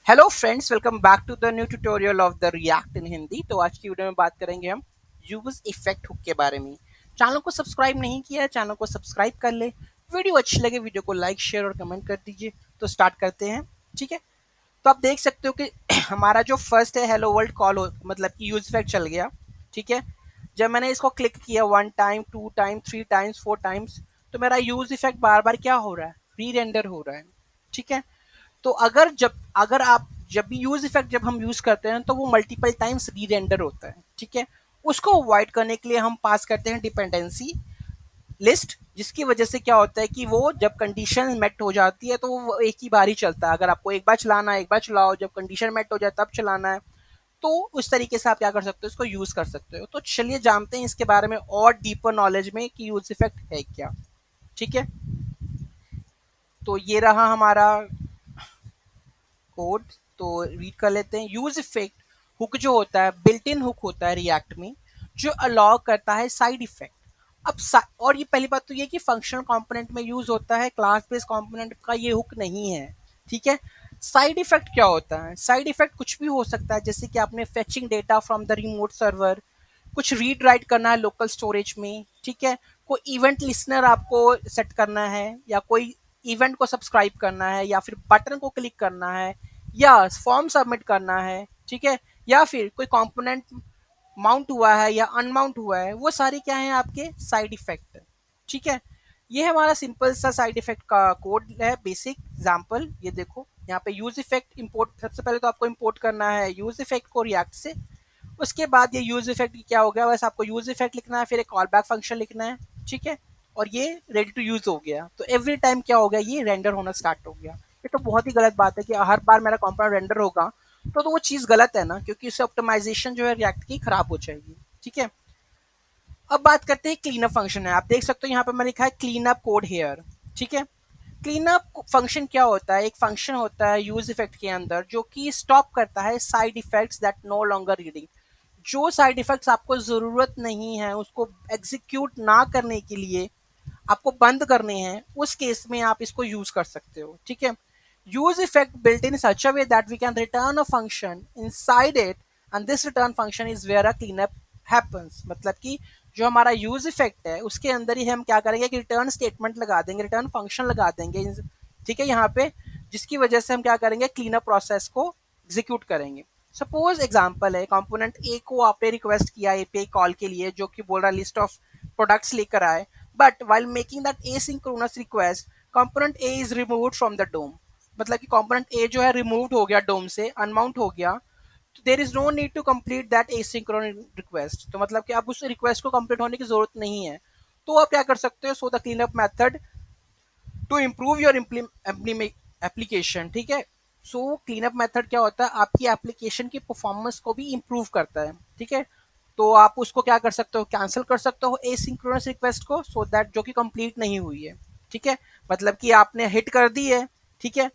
Hello friends, welcome back to the new tutorial of the React in Hindi. तो आज की video में बात करेंगे हम यूज इफेक्ट हुक के बारे में। चैनल को सब्सक्राइब नहीं किया है, चैनल को सब्सक्राइब कर ले। वीडियो अच्छी लगे वीडियो को लाइक शेयर और कमेंट कर दीजिए। तो स्टार्ट करते हैं। ठीक है, तो आप देख सकते हो कि हमारा जो फर्स्ट है हेलो वर्ल्ड कॉल मतलब कि यूज इफेक्ट चल गया। ठीक है, जब मैंने इसको क्लिक किया 1 टाइम 2 टाइम 3 टाइम्स 4 टाइम्स, तो मेरा यूज इफेक्ट बार बार क्या हो रहा है, री रेंडर हो रहा है। ठीक है, तो अगर आप जब भी यूज इफेक्ट जब हम यूज करते हैं तो वो मल्टीपल टाइम्स री रेंडर होता है। ठीक है, उसको अवॉइड करने के लिए हम पास करते हैं डिपेंडेंसी लिस्ट, जिसकी वजह से क्या होता है कि वो जब कंडीशन मेट हो जाती है तो वो एक ही बार ही चलता है। अगर आपको एक बार चलाना है एक बार चलाओ, जब कंडीशन मेट हो जाए तब चलाना है। तो उस तरीके से आप क्या कर सकते हो, इसको यूज कर सकते हो। तो चलिए जानते हैं इसके बारे में और डीपर नॉलेज में कि यूज इफेक्ट है क्या। ठीक है, तो ये रहा हमारा कोड। तो रीड कर लेते हैं। यूज इफेक्ट हुक जो होता है बिल्ट इन हुक होता है रिएक्ट में, जो अलाउ करता है साइड इफेक्ट। और ये पहली बात तो ये कि फंक्शनल कंपोनेंट में यूज होता है, क्लास बेस्ड कंपोनेंट का ये हुक नहीं है। ठीक है, साइड इफेक्ट क्या होता है? साइड इफेक्ट कुछ भी हो सकता है, जैसे कि आपने fetching data from the remote server, कुछ रीड राइट करना है लोकल स्टोरेज में। ठीक है, कोई इवेंट लिसनर आपको सेट करना है, या कोई इवेंट को सब्सक्राइब करना है, या फिर बटन को क्लिक करना है, या फॉर्म सबमिट करना है। ठीक है, या फिर कोई कंपोनेंट माउंट हुआ है या अनमाउंट हुआ है, वो सारे क्या है आपके साइड इफेक्ट। ठीक है, ये हमारा सिंपल सा साइड इफेक्ट का कोड है, बेसिक एग्जांपल। ये देखो यहाँ पे यूज इफेक्ट इंपोर्ट, सबसे पहले तो आपको इंपोर्ट करना है यूज इफेक्ट को रिएक्ट से। उसके बाद ये यूज इफेक्ट क्या हो गया, बस आपको यूज इफेक्ट लिखना है, फिर एक कॉल बैक फंक्शन लिखना है। ठीक है, और ये रेडी टू यूज हो गया। तो एवरी टाइम क्या हो गया, ये रेंडर होना स्टार्ट हो गया। ये तो बहुत ही गलत बात है कि हर बार मेरा कंपोनेंट रेंडर होगा, तो वो चीज़ गलत है ना, क्योंकि इससे ऑप्टिमाइजेशन जो है रिएक्ट की खराब हो जाएगी। ठीक है, अब बात करते हैं क्लीन अप फंक्शन है। आप देख सकते हो यहाँ पे मैंने लिखा है क्लीन अप कोड हेयर। ठीक है, क्लीन अप फंक्शन क्या होता है? एक फंक्शन होता है यूज इफेक्ट के अंदर जो कि स्टॉप करता है side effects that no longer reading. जो साइड इफेक्ट्स आपको जरूरत नहीं है उसको एग्जीक्यूट ना करने के लिए आपको बंद करने हैं, उस केस में आप इसको यूज कर सकते हो। ठीक है, use effect built in such a way that we can return a function inside it, and this return function is where a cleanup happens। मतलब कि जो हमारा यूज इफेक्ट है उसके अंदर ही हम क्या करेंगे कि रिटर्न स्टेटमेंट लगा देंगे, रिटर्न फंक्शन लगा देंगे। ठीक है, यहाँ पे जिसकी वजह से हम क्या करेंगे, क्लीन अप प्रोसेस को एग्जीक्यूट करेंगे। सपोज एग्जांपल है, कंपोनेंट ए को आपने रिक्वेस्ट किया एपीआई कॉल के लिए, जो कि बोल रहा है लिस्ट ऑफ प्रोडक्ट्स लेकर आए, but while making that asynchronous request component A is removed from the DOM। मतलब कि कंपोनेंट ए जो है रिमूव्ड हो गया डोम से, अनमाउंट हो गया। तो there is no need to complete that asynchronous request. तो मतलब कि अब उस रिक्वेस्ट को कंप्लीट होने की जरूरत नहीं है। तो आप क्या कर सकते हो, so the clean up method to improve your application. ठीक है, सो क्लीन अप मेथड क्या होता है, आपकी एप्लीकेशन की परफॉर्मेंस को भी इम्प्रूव करता है। ठीक है, तो आप उसको क्या कर सकते हो, कैंसिल कर सकते हो एसिंक्रोनस रिक्वेस्ट को, सो दैट जो कि कंप्लीट नहीं हुई है। ठीक है, मतलब कि आपने हिट कर दी है। ठीक है,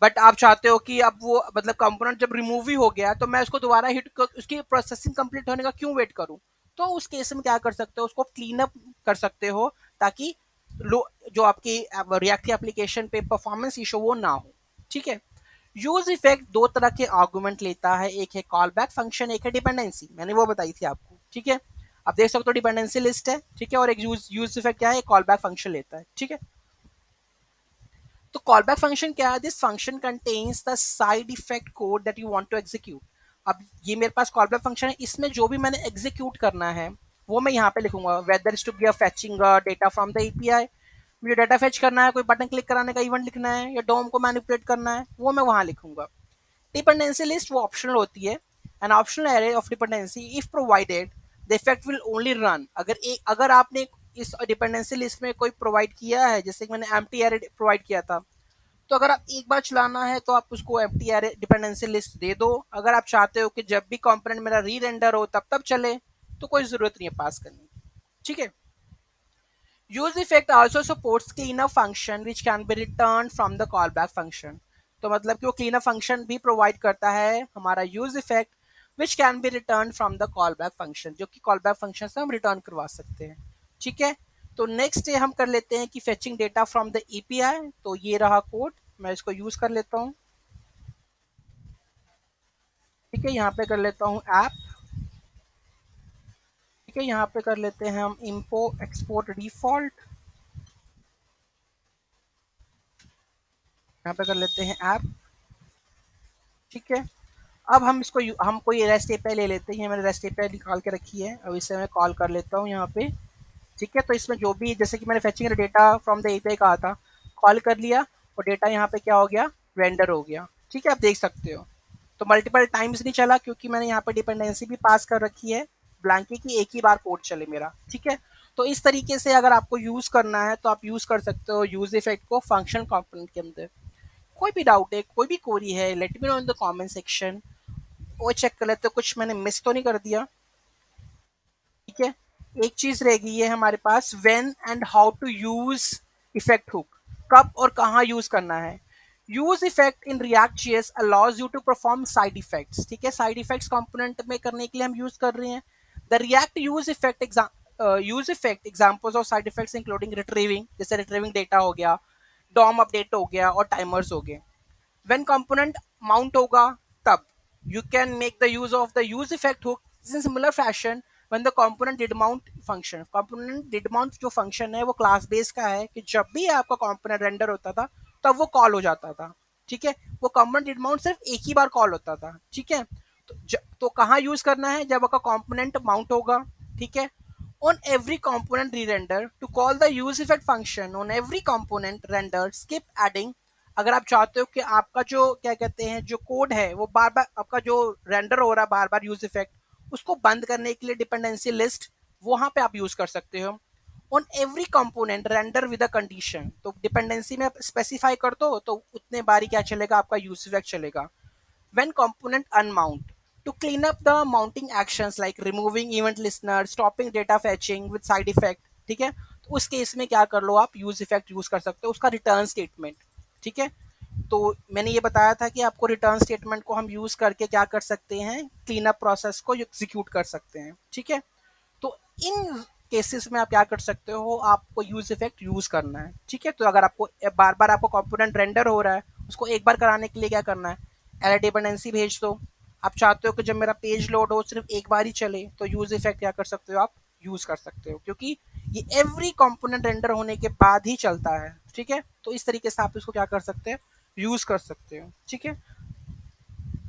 बट आप चाहते हो कि अब वो मतलब कंपोनेंट जब रिमूव ही हो गया तो मैं उसको दोबारा हिट कर उसकी प्रोसेसिंग कंप्लीट होने का क्यों वेट करूं। तो उस केस में क्या कर सकते हो, उसको क्लीन अप कर सकते हो, ताकि जो आपकी रिएक्ट की एप्लीकेशन पे परफॉर्मेंस इशू वो ना हो। ठीक है, यूज इफेक्ट दो तरह के आर्गुमेंट लेता है, एक है कॉल बैक फंक्शन, एक है डिपेंडेंसी। मैंने वो बताई थी आपको। ठीक है, आप देख सकते हो डिपेंडेंसी लिस्ट है। ठीक है, और एक यूज इफेक्ट क्या है, कॉल बैक फंक्शन लेता है। ठीक है, तो कॉलबैक फंक्शन क्या है, this function contains the side effect code that you want to execute. अब ये मेरे पास कॉलबैक फंक्शन है, इसमें जो भी मैंने एग्जीक्यूट करना है वो मैं यहाँ पे लिखूंगा, whether is to be fetching data from the API. मुझे डाटा फेच करना है, कोई बटन क्लिक कराने का इवेंट लिखना है, या डोम को मैनिपुलेट करना है, वो मैं वहां लिखूंगा। डिपेंडेंसी लिस्ट वो ऑप्शनल होती है। An optional array of dependency if provided the effect will only run. अगर आपने इस डिपेंडेंसी लिस्ट में कोई प्रोवाइड किया है, जैसे कि मैंने एम्प्टी एरे प्रोवाइड किया था, तो अगर आप एक बार चलाना है तो आप उसको एम्प्टी एरे डिपेंडेंसी लिस्ट दे दो। अगर आप चाहते हो कि जब भी कंपोनेंट मेरा री रेंडर हो तब तब चले, तो कोई जरूरत नहीं है पास करने की। ठीक है, use effect also supports cleanup function which can be return from the callback function. तो मतलब कि वो क्लीनअप फंक्शन भी प्रोवाइड करता है हमारा use effect, which can be return from the callback function, जो कि कॉलबैक फंक्शन से हम रिटर्न करवा सकते हैं। ठीक है, तो नेक्स्ट हम कर लेते हैं कि fetching data from the API. तो ये रहा कोड, मैं इसको यूज कर लेता हूँ। ठीक है, यहाँ पे कर लेता हूँ ऐप। ठीक है, यहाँ पे कर लेते हैं हम इम्पो एक्सपोर्ट डिफॉल्ट, यहाँ पे कर लेते हैं ऐप। ठीक है, अब हम इसको हम कोई रेस्ट एपीआई ले लेते हैं, मैंने रेस्ट एपीआई निकाल के रखी है, अब इसे मैं कॉल कर लेता हूँ यहाँ पे। ठीक है, तो इसमें जो भी जैसे कि मैंने fetching data from the API कहा था, कॉल कर लिया और डेटा यहाँ पे क्या हो गया, रेंडर हो गया। ठीक है, आप देख सकते हो। तो मल्टीपल टाइम्स नहीं चला क्योंकि मैंने यहाँ पे डिपेंडेंसी भी पास कर रखी है, ब्लैंकी की एक ही बार कोड चले मेरा। ठीक है, तो इस तरीके से अगर आपको यूज करना है तो आप यूज कर सकते हो यूज इफेक्ट को फंक्शन कंपोनेंट के अंदर। कोई भी डाउट है, कोई भी क्वेरी है, let me know in the comment section. वो चेक कर लेते हो कुछ मैंने मिस तो नहीं कर दिया। ठीक है, एक चीज रह गई है हमारे पास, when and how to use effect hook, कब और कहाँ यूज करना है। Use effect in React JS allows you to perform side effects. ठीक है, साइड इफेक्ट्स कंपोनेंट में करने के लिए हम यूज कर रहे हैं the react use effect use effect. Examples of side effects including retrieving, जैसे रिट्रीविंग डेटा हो गया, डॉम अपडेट हो गया और टाइमर्स हो गए। when component mount होगा तब you can make the use of the use effect hook in similar fashion when the component did mount function। component did mount जो function है वो क्लास बेस का है कि जब भी आपका component रेंडर होता था तब वो कॉल हो जाता था। ठीक है, वो component did mount सिर्फ एक ही बार कॉल होता था। ठीक है, तो कहाँ यूज करना है, जब आपका component माउंट होगा। ठीक है, on every component re-render to call the use effect function on every component render skip adding। अगर आप चाहते हो कि आपका जो क्या कहते हैं जो कोड है वो बार बार आपका जो रेंडर हो रहा है बार बार यूज इफेक्ट उसको बंद करने के लिए डिपेंडेंसी लिस्ट वहां पे आप यूज कर सकते हो। On every component render with a condition, तो डिपेंडेंसी में स्पेसिफाई कर दो तो उतने बार ही क्या चलेगा, आपका यूज इफेक्ट चलेगा। when component unmount to clean up the mounting actions like removing event listener, stopping data fetching with side effect। ठीक है, तो उस केस में क्या कर लो, आप यूज इफेक्ट यूज कर सकते हो, उसका रिटर्न स्टेटमेंट। ठीक है, तो मैंने ये बताया था कि आपको रिटर्न स्टेटमेंट को हम यूज करके क्या कर सकते हैं, क्लीन अप प्रोसेस को एग्जीक्यूट कर सकते हैं। ठीक है, तो इन केसेस में आप क्या कर सकते हो, आपको यूज इफेक्ट यूज करना है। ठीक है, तो अगर आपको बार बार आपको कंपोनेंट रेंडर हो रहा है उसको एक बार कराने के लिए क्या करना है, एरर डिपेंडेंसी भेज दो। आप चाहते हो कि जब मेरा पेज लोड हो सिर्फ एक बार ही चले तो यूज इफेक्ट क्या कर सकते हो, आप यूज कर सकते हो, क्योंकि ये एवरी कंपोनेंट रेंडर होने के बाद ही चलता है। ठीक है, तो इस तरीके से आप इसको क्या कर सकते हैं, यूज कर सकते हो। ठीक है,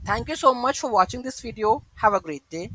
thank you so much for watching this video, have a great day.